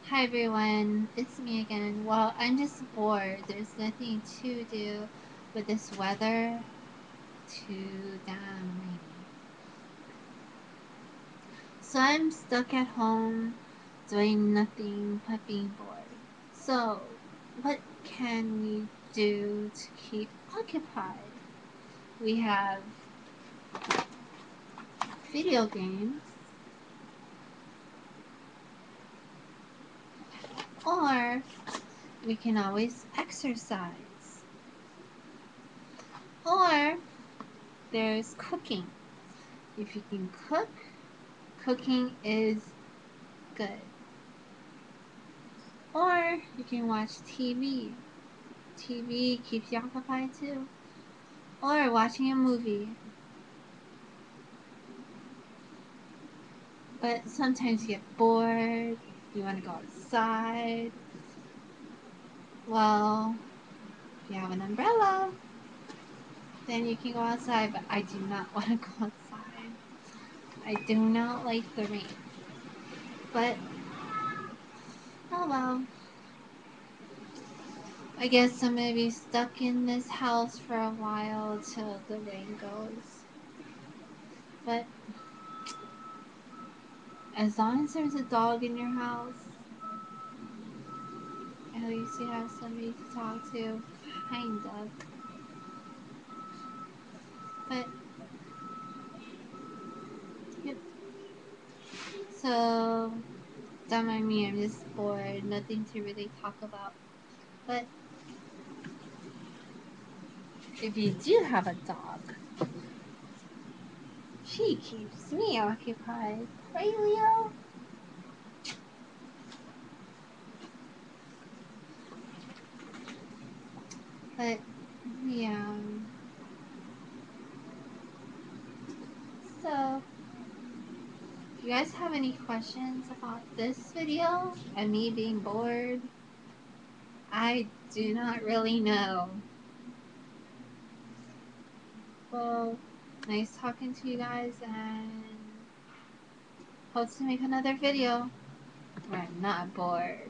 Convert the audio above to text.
Hi everyone, it's me again. Well, I'm just bored. There's nothing to do with this weather. Too damn rainy. So I'm stuck at home doing nothing but being bored. So, what can we do to keep occupied? We have video games, or we can always exercise, or there's cooking. If you can cook, cooking is good. Or you can watch TV. TV keeps you occupied too. Or watching a movie. But sometimes you get bored, you want to go outside. Well, if you have an umbrella, then you can go outside, but I do not want to go outside. I do not like the rain. But, oh well. I guess I'm gonna be stuck in this house for a while till the rain goes. But as long as there's a dog in your house, at least you have somebody to talk to, kind of. But, yep. So, don't mind me, I'm just bored. Nothing to really talk about. But, if you do have a dog, she keeps me occupied. Right, Leo? But, yeah. So, if you guys have any questions about this video and me being bored, I do not really know. Well, nice talking to you guys, and hope to make another video where I'm not bored.